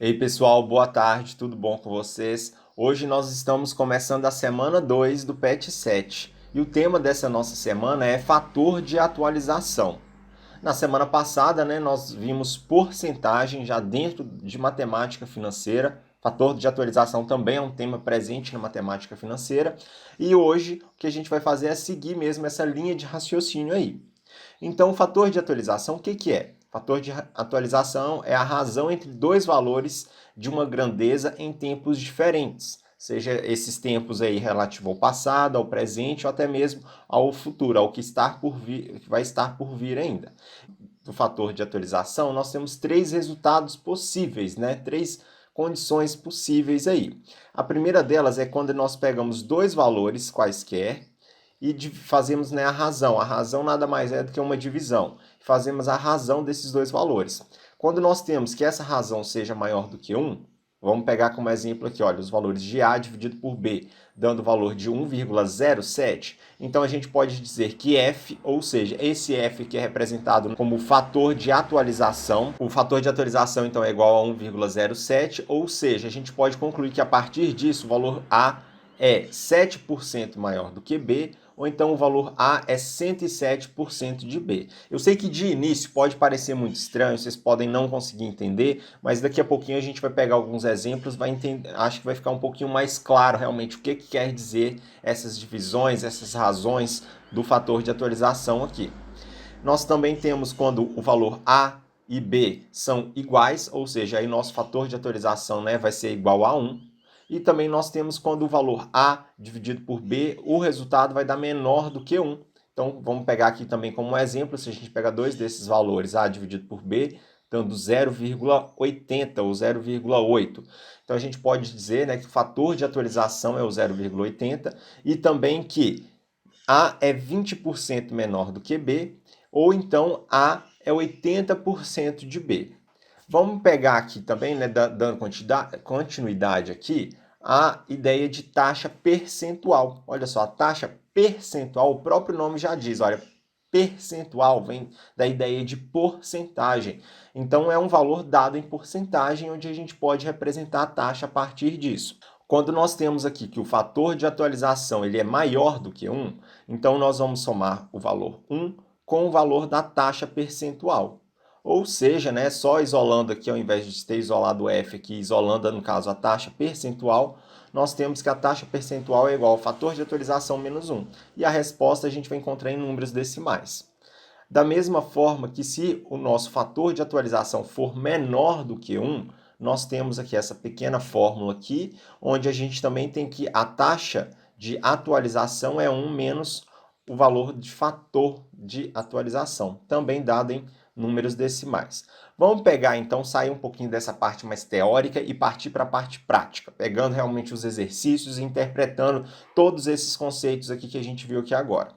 Ei pessoal, boa tarde, tudo bom com vocês? Hoje nós estamos começando a semana 2 do PET 7 e o tema dessa nossa semana é fator de atualização. Na semana passada, nós vimos porcentagem já dentro de matemática financeira. Fator de atualização também é um tema presente na matemática financeira. E hoje o que a gente vai fazer é seguir mesmo essa linha de raciocínio aí. Então, o fator de atualização, o que que é? Fator de atualização é a razão entre dois valores de uma grandeza em tempos diferentes, seja esses tempos aí relativo ao passado, ao presente ou até mesmo ao futuro, ao que está por vir, que vai estar por vir ainda. Do fator de atualização, nós temos três resultados possíveis, três condições possíveis aí. A primeira delas é quando nós pegamos dois valores quaisquer e fazemos a razão. A razão nada mais é do que uma divisão. Fazemos a razão desses dois valores. Quando nós temos que essa razão seja maior do que 1, vamos pegar como exemplo aqui, olha, os valores de A dividido por B, dando o valor de 1,07. Então a gente pode dizer que F, ou seja, esse F que é representado como fator de atualização, o fator de atualização então é igual a 1,07, ou seja, a gente pode concluir que a partir disso o valor A é 7% maior do que B, ou então o valor A é 107% de B. Eu sei que de início pode parecer muito estranho, vocês podem não conseguir entender, mas daqui a pouquinho a gente vai pegar alguns exemplos, vai entender, acho que vai ficar um pouquinho mais claro realmente o que quer dizer essas divisões, essas razões do fator de atualização aqui. Nós também temos quando o valor A e B são iguais, ou seja, aí nosso fator de atualização vai ser igual a 1. E também nós temos quando o valor A dividido por B, o resultado vai dar menor do que 1. Então, vamos pegar aqui também como um exemplo, se a gente pegar dois desses valores, A dividido por B, dando 0,80 ou 0,8. Então, a gente pode dizer que o fator de atualização é o 0,80 e também que A é 20% menor do que B, ou então A é 80% de B. Vamos pegar aqui também, dando continuidade aqui, a ideia de taxa percentual. Olha só, a taxa percentual, o próprio nome já diz, olha, percentual vem da ideia de porcentagem. Então, é um valor dado em porcentagem, onde a gente pode representar a taxa a partir disso. Quando nós temos aqui que o fator de atualização ele é maior do que 1, então nós vamos somar o valor 1 com o valor da taxa percentual. Ou seja, só isolando aqui, ao invés de ter isolado o F aqui, isolando, no caso, a taxa percentual, nós temos que a taxa percentual é igual ao fator de atualização menos 1. E a resposta a gente vai encontrar em números decimais. Da mesma forma que se o nosso fator de atualização for menor do que 1, nós temos aqui essa pequena fórmula aqui, onde a gente também tem que a taxa de atualização é 1 menos o valor de fator de atualização, também dado em números decimais. Vamos pegar então, sair um pouquinho dessa parte mais teórica e partir para a parte prática, pegando realmente os exercícios e interpretando todos esses conceitos aqui que a gente viu aqui agora.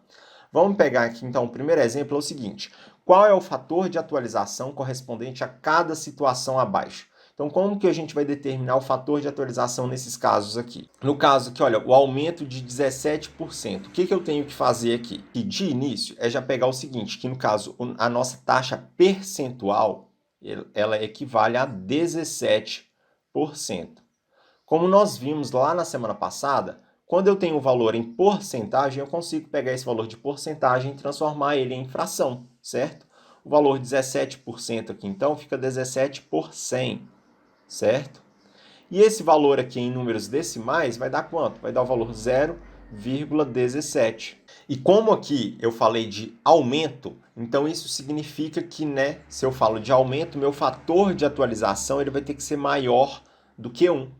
Vamos pegar aqui então o primeiro exemplo é o seguinte: qual é o fator de atualização correspondente a cada situação abaixo? Então, como que a gente vai determinar o fator de atualização nesses casos aqui? No caso aqui, olha, o aumento de 17%. O que eu tenho que fazer aqui? E de início é já pegar o seguinte, que no caso a nossa taxa percentual, ela equivale a 17%. Como nós vimos lá na semana passada, quando eu tenho o valor em porcentagem, eu consigo pegar esse valor de porcentagem e transformar ele em fração, certo? O valor 17% aqui, então, fica 17 por 100, certo? E esse valor aqui em números decimais vai dar quanto? Vai dar o valor 0,17. E como aqui eu falei de aumento, então isso significa que, se eu falo de aumento, meu fator de atualização ele vai ter que ser maior do que 1.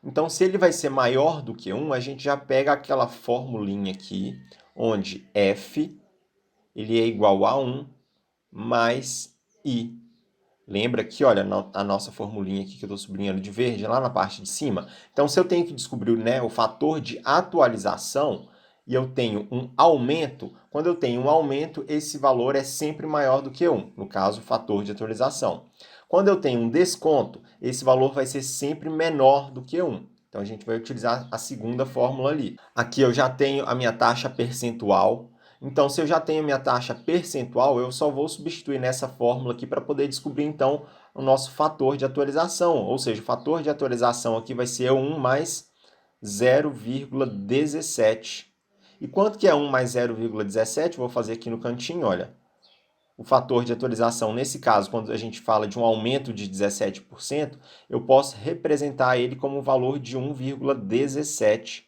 Então, se ele vai ser maior do que 1, a gente já pega aquela formulinha aqui, onde F ele é igual a 1 mais I. Lembra aqui, olha, a nossa formulinha aqui que eu estou sublinhando de verde, lá na parte de cima? Então, se eu tenho que descobrir o fator de atualização e eu tenho um aumento, quando eu tenho um aumento, esse valor é sempre maior do que 1, no caso, o fator de atualização. Quando eu tenho um desconto, esse valor vai ser sempre menor do que 1. Então, a gente vai utilizar a segunda fórmula ali. Aqui eu já tenho a minha taxa percentual. Então, se eu já tenho a minha taxa percentual, eu só vou substituir nessa fórmula aqui para poder descobrir, então, o nosso fator de atualização, ou seja, o fator de atualização aqui vai ser 1 mais 0,17. E quanto que é 1 mais 0,17? Vou fazer aqui no cantinho, olha. O fator de atualização, nesse caso, quando a gente fala de um aumento de 17%, eu posso representar ele como um valor de 1,17.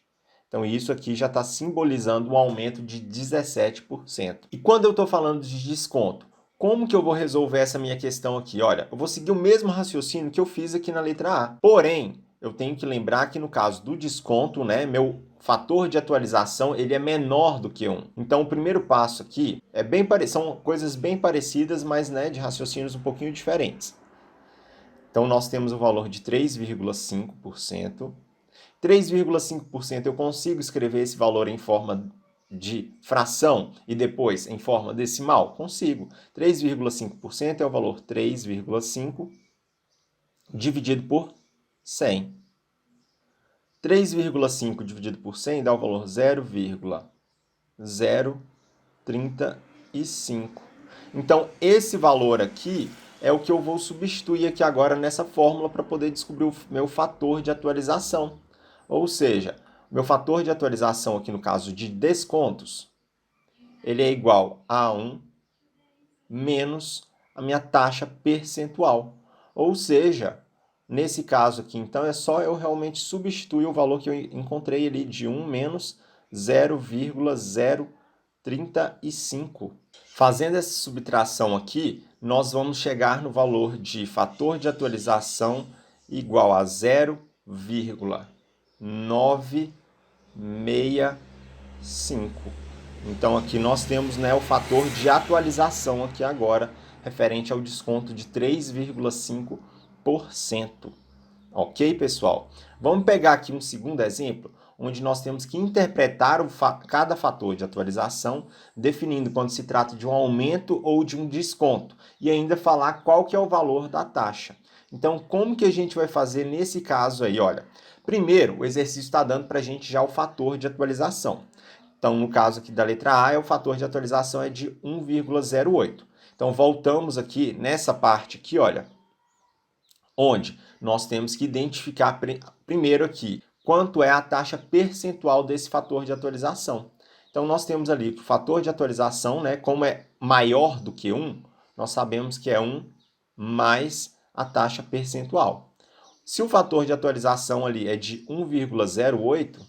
Então, isso aqui já está simbolizando um aumento de 17%. E quando eu estou falando de desconto, como que eu vou resolver essa minha questão aqui? Olha, eu vou seguir o mesmo raciocínio que eu fiz aqui na letra A. Porém, eu tenho que lembrar que no caso do desconto, né, meu fator de atualização ele é menor do que 1. Então, o primeiro passo aqui são coisas bem parecidas, mas né, de raciocínios um pouquinho diferentes. Então, nós temos o valor de 3,5%. 3,5% eu consigo escrever esse valor em forma de fração e depois em forma decimal? Consigo. 3,5% é o valor 3,5 dividido por 100. 3,5 dividido por 100 dá o valor 0,035. Então, esse valor aqui é o que eu vou substituir aqui agora nessa fórmula para poder descobrir o meu fator de atualização. Ou seja, o meu fator de atualização aqui no caso de descontos, ele é igual a 1 menos a minha taxa percentual. Ou seja, nesse caso aqui, então, é só eu realmente substituir o valor que eu encontrei ali de 1 menos 0,035. Fazendo essa subtração aqui, nós vamos chegar no valor de fator de atualização igual a 0,965. Então, aqui nós temos né, o fator de atualização aqui agora, referente ao desconto de 3,5%. Ok, pessoal? Vamos pegar aqui um segundo exemplo, onde nós temos que interpretar cada fator de atualização, definindo quando se trata de um aumento ou de um desconto, e ainda falar qual que é o valor da taxa. Então, como que a gente vai fazer nesse caso aí? Olha, primeiro, o exercício está dando para a gente já o fator de atualização. Então, no caso aqui da letra A, o fator de atualização é de 1,08. Então, voltamos aqui nessa parte aqui, olha, onde nós temos que identificar primeiro aqui quanto é a taxa percentual desse fator de atualização. Então, nós temos ali o fator de atualização, né, como é maior do que 1, nós sabemos que é 1 mais a taxa percentual. Se o fator de atualização ali é de 1,08,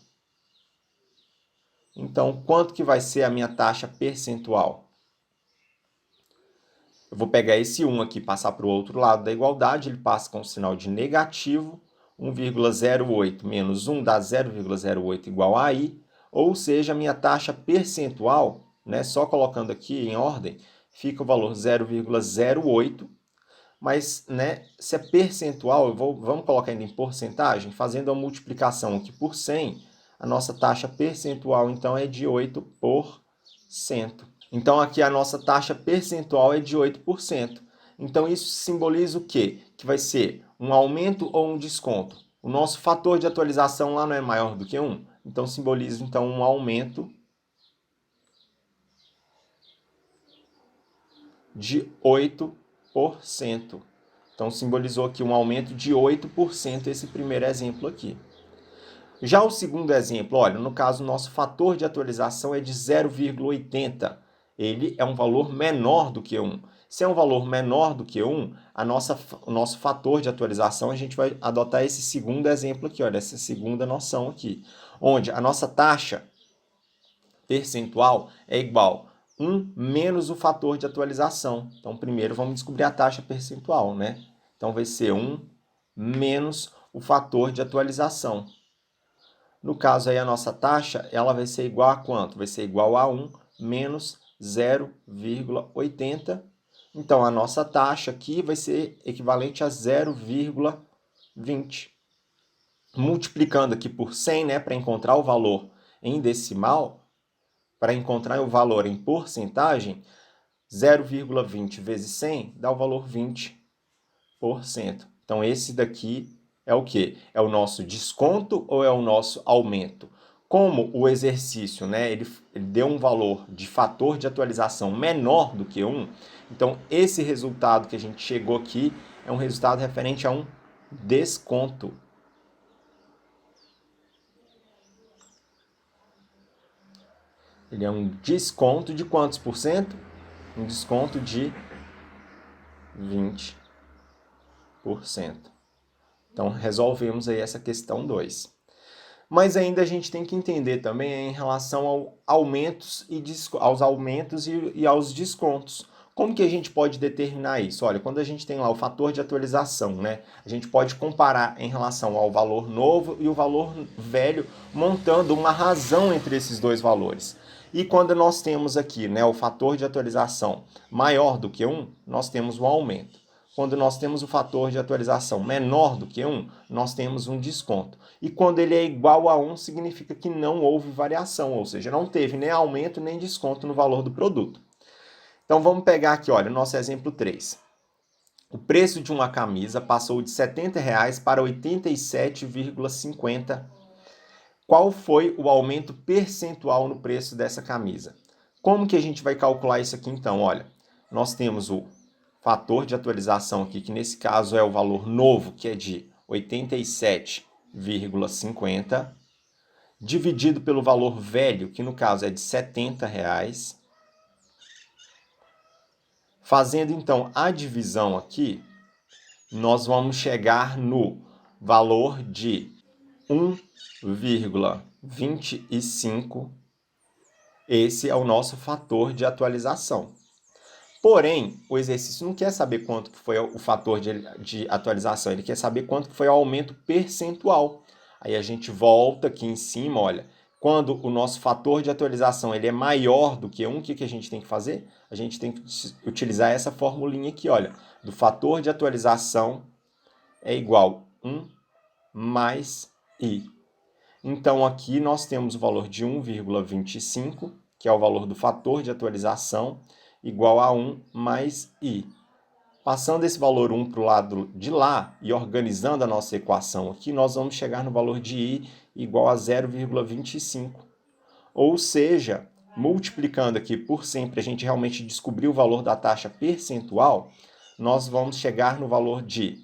então, quanto que vai ser a minha taxa percentual? Eu vou pegar esse 1 aqui e passar para o outro lado da igualdade, ele passa com o sinal de negativo, 1,08 menos 1 dá 0,08 igual a I, ou seja, a minha taxa percentual, né, só colocando aqui em ordem, fica o valor 0,08, mas né, se é percentual, vamos colocar ainda em porcentagem, fazendo a multiplicação aqui por 100, a nossa taxa percentual, então, é de 8%. Então, aqui a nossa taxa percentual é de 8%. Então, isso simboliza o quê? Que vai ser um aumento ou um desconto. O nosso fator de atualização lá não é maior do que 1. Então, simboliza então, um aumento de 8%. Então, simbolizou aqui um aumento de 8% esse primeiro exemplo aqui. Já o segundo exemplo, olha, no caso, nosso fator de atualização é de 0,80. Ele é um valor menor do que 1. Se é um valor menor do que 1, o nosso fator de atualização, a gente vai adotar esse segundo exemplo aqui, olha, essa segunda noção aqui, onde a nossa taxa percentual é igual a 1 menos o fator de atualização. Então, primeiro vamos descobrir a taxa percentual, né? Então, vai ser 1 menos o fator de atualização. No caso aí, a nossa taxa, ela vai ser igual a quanto? Vai ser igual a 1 menos 0,80. Então, a nossa taxa aqui vai ser equivalente a 0,20. Multiplicando aqui por 100, né, para encontrar o valor em decimal, para encontrar o valor em porcentagem, 0,20 vezes 100 dá o valor 20%. Então, esse daqui é o quê? É o nosso desconto ou é o nosso aumento? Como o exercício, né, ele deu um valor de fator de atualização menor do que 1, então esse resultado que a gente chegou aqui é um resultado referente a um desconto. Ele é um desconto de quantos por cento? Um desconto de 20%. Então, resolvemos aí essa questão 2. Mas ainda a gente tem que entender também em relação aos aumentos e aos descontos. Como que a gente pode determinar isso? Olha, quando a gente tem lá o fator de atualização, né? A gente pode comparar em relação ao valor novo e o valor velho, montando uma razão entre esses dois valores. E quando nós temos aqui, né, o fator de atualização maior do que 1, nós temos um aumento. Quando nós temos o fator de atualização menor do que 1, nós temos um desconto. E quando ele é igual a 1, significa que não houve variação, ou seja, não teve nem aumento nem desconto no valor do produto. Então vamos pegar aqui, olha, o nosso exemplo 3. O preço de uma camisa passou de R$ 70 para R$ 87,50. Qual foi o aumento percentual no preço dessa camisa? Como que a gente vai calcular isso aqui então? Olha, nós temos o fator de atualização aqui, que nesse caso é o valor novo, que é de 87,50, dividido pelo valor velho, que no caso é de R$ 70. Fazendo então a divisão aqui, nós vamos chegar no valor de 1,25. Esse é o nosso fator de atualização. Porém, o exercício não quer saber quanto foi o fator de atualização, ele quer saber quanto foi o aumento percentual. Aí a gente volta aqui em cima, olha, quando o nosso fator de atualização ele é maior do que 1, o que a gente tem que fazer? A gente tem que utilizar essa formulinha aqui, olha, do fator de atualização é igual 1 mais I. Então, aqui nós temos o valor de 1,25, que é o valor do fator de atualização, igual a 1 mais I. Passando esse valor 1 para o lado de lá e organizando a nossa equação aqui, nós vamos chegar no valor de I igual a 0,25. Ou seja, multiplicando aqui por 100 para a gente realmente descobrir o valor da taxa percentual, nós vamos chegar no valor de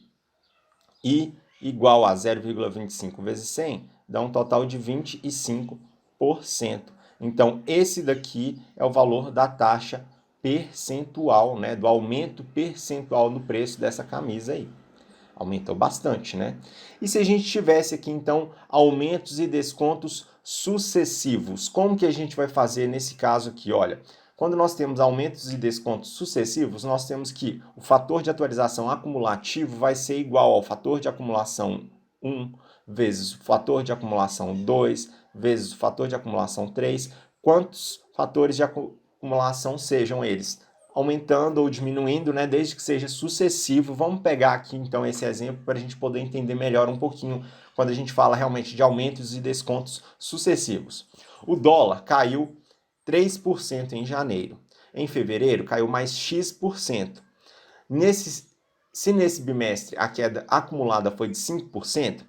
I igual a 0,25 vezes 100, dá um total de 25%. Então, esse daqui é o valor da taxa percentual, né, do aumento percentual no preço dessa camisa aí. Aumentou bastante, né? E se a gente tivesse aqui, então, aumentos e descontos sucessivos, como que a gente vai fazer nesse caso aqui? Olha, quando nós temos aumentos e descontos sucessivos, nós temos que o fator de atualização acumulativo vai ser igual ao fator de acumulação 1 vezes o fator de acumulação 2 vezes o fator de acumulação 3. Quantos fatores de acumulação sejam eles? Aumentando ou diminuindo, né, desde que seja sucessivo. Vamos pegar aqui então esse exemplo para a gente poder entender melhor um pouquinho quando a gente fala realmente de aumentos e descontos sucessivos. O dólar caiu 3% em janeiro. Em fevereiro caiu mais X%. Se nesse bimestre a queda acumulada foi de 5%,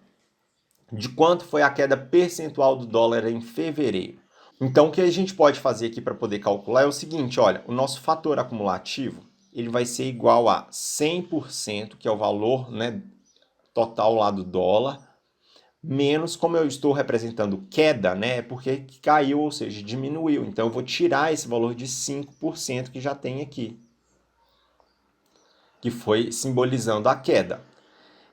de quanto foi a queda percentual do dólar em fevereiro? Então, o que a gente pode fazer aqui para poder calcular é o seguinte, olha, o nosso fator acumulativo ele vai ser igual a 100%, que é o valor, né, total lá do dólar, menos, como eu estou representando queda, né, é porque caiu, ou seja, diminuiu. Então, eu vou tirar esse valor de 5% que já tem aqui, que foi simbolizando a queda.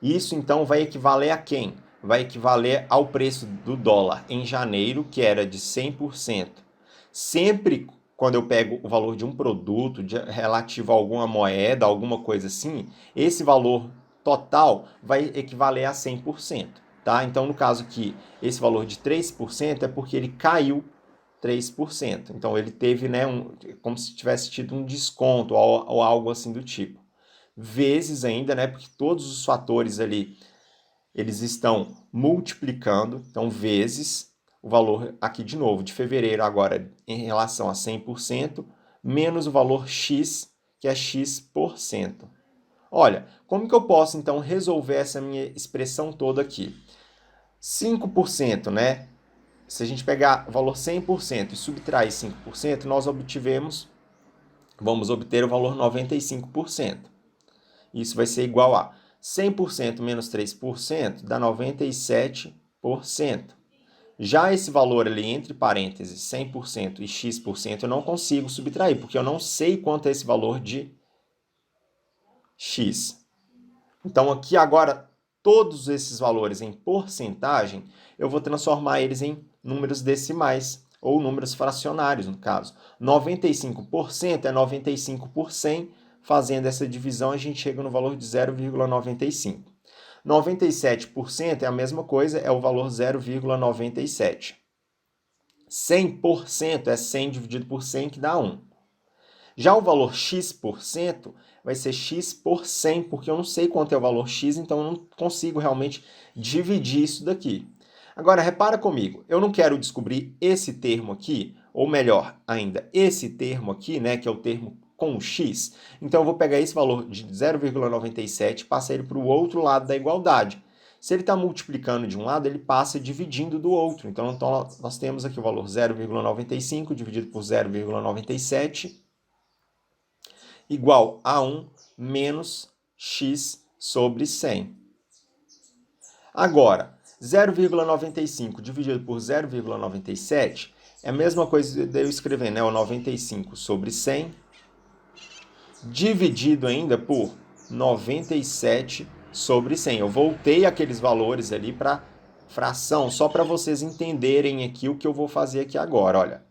Isso, então, vai equivaler a quem? Vai equivaler ao preço do dólar em janeiro, que era de 100%. Sempre quando eu pego o valor de um produto relativo a alguma moeda, alguma coisa assim, esse valor total vai equivaler a 100%. Tá? Então, no caso aqui, esse valor de 3% é porque ele caiu 3%. Então, ele teve, né, como se tivesse tido um desconto ou algo assim do tipo. Vezes ainda, né, porque todos os fatores ali eles estão multiplicando, então vezes o valor aqui de novo de fevereiro agora em relação a 100%, menos o valor X, que é X%. Olha, como que eu posso então resolver essa minha expressão toda aqui? 5%, né? Se a gente pegar o valor 100% e subtrair 5%, nós vamos obter o valor 95%. Isso vai ser igual a 100% menos 3% dá 97%. Já esse valor ali, entre parênteses, 100% e x%, eu não consigo subtrair, porque eu não sei quanto é esse valor de x. Então, aqui agora, todos esses valores em porcentagem, eu vou transformar eles em números decimais, ou números fracionários, no caso. 95% é 95 por 100. Fazendo essa divisão, a gente chega no valor de 0,95. 97% é a mesma coisa, é o valor 0,97. 100% é 100 dividido por 100, que dá 1. Já o valor x% vai ser x por 100, porque eu não sei quanto é o valor x, então eu não consigo realmente dividir isso daqui. Agora, repara comigo, eu não quero descobrir esse termo aqui, ou melhor ainda, esse termo aqui, né, que é o termo com x. Então, eu vou pegar esse valor de 0,97 e passar ele para o outro lado da igualdade. Se ele está multiplicando de um lado, ele passa dividindo do outro. Então, nós temos aqui o valor 0,95 dividido por 0,97 igual a 1 menos x sobre 100. Agora, 0,95 dividido por 0,97 é a mesma coisa de eu escrever, né? O 95 sobre 100 dividido ainda por 97 sobre 100. Eu voltei aqueles valores ali para fração, só para vocês entenderem aqui o que eu vou fazer aqui agora. Olha,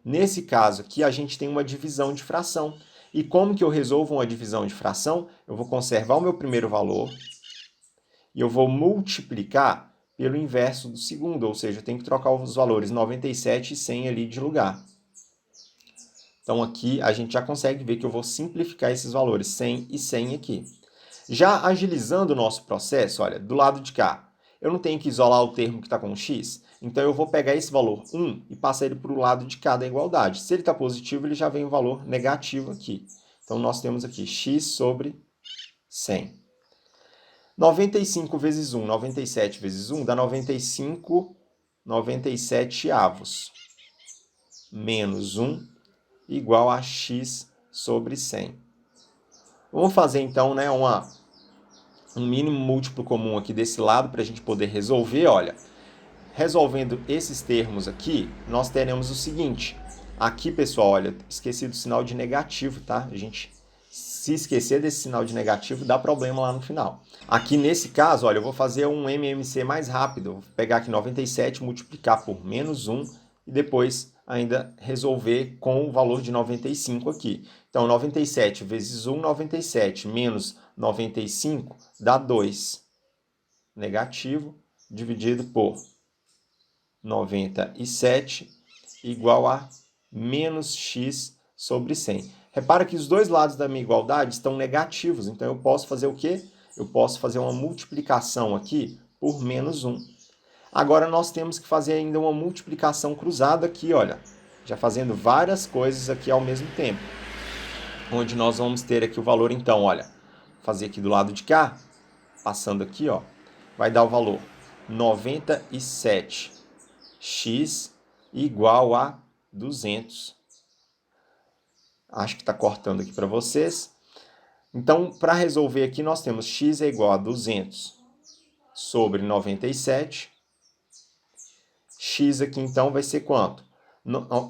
nesse caso aqui a gente tem uma divisão de fração. E como que eu resolvo uma divisão de fração? Eu vou conservar o meu primeiro valor e eu vou multiplicar pelo inverso do segundo, ou seja, eu tenho que trocar os valores 97 e 100 ali de lugar. Então aqui a gente já consegue ver que eu vou simplificar esses valores, 100 e 100 aqui. Já agilizando o nosso processo, olha, do lado de cá, eu não tenho que isolar o termo que está com x, então eu vou pegar esse valor 1 e passar ele para o lado de cá da igualdade. Se ele está positivo, ele já vem o valor negativo aqui. Então nós temos aqui x sobre 100. 95 vezes 1, 97 vezes 1 dá 95 97avos. Menos 1 igual a x sobre 100. Vamos fazer então, né, um mínimo múltiplo comum aqui desse lado para a gente poder resolver. Olha, resolvendo esses termos aqui, nós teremos o seguinte. Aqui, pessoal, olha, esqueci do sinal de negativo, tá? A gente, se esquecer desse sinal de negativo, dá problema lá no final. Aqui nesse caso, olha, eu vou fazer um MMC mais rápido. Eu vou pegar aqui 97, multiplicar por menos 1 e depois ainda resolver com o valor de 95 aqui. Então, 97 vezes 1, 97, menos 95 dá 2. Negativo, dividido por 97, igual a menos x sobre 100. Repara que os dois lados da minha igualdade estão negativos, então eu posso fazer o quê? Eu posso fazer uma multiplicação aqui por menos 1. Agora nós temos que fazer ainda uma multiplicação cruzada aqui, olha, já fazendo várias coisas aqui ao mesmo tempo. Onde nós vamos ter aqui o valor, então, olha, fazer aqui do lado de cá, passando aqui, ó, vai dar o valor 97x igual a 200. Acho que está cortando aqui para vocês. Então, para resolver aqui, nós temos x é igual a 200 sobre 97. X aqui, então, vai ser quanto?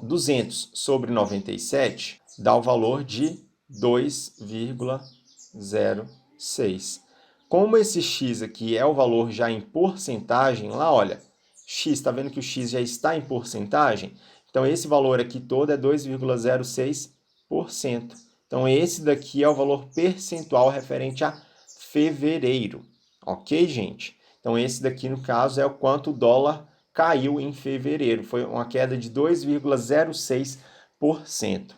200 sobre 97 dá o valor de 2,06. Como esse x aqui é o valor já em porcentagem, lá, olha, x, está vendo que o x já está em porcentagem? Então, esse valor aqui todo é 2,06%. Então, esse daqui é o valor percentual referente a fevereiro. Ok, gente? Então, esse daqui, no caso, é o quanto o dólar caiu em fevereiro. Foi uma queda de 2,06%.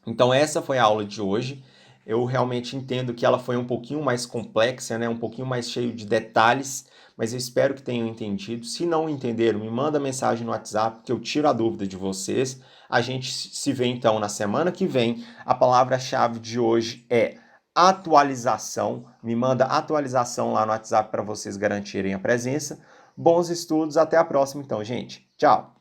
Então, essa foi a aula de hoje. Eu realmente entendo que ela foi um pouquinho mais complexa, né? Um pouquinho mais cheio de detalhes, mas eu espero que tenham entendido. Se não entenderam, me manda mensagem no WhatsApp que eu tiro a dúvida de vocês. A gente se vê então na semana que vem. A palavra-chave de hoje é atualização. Me manda atualização lá no WhatsApp para vocês garantirem a presença. Bons estudos, até a próxima então, gente. Tchau!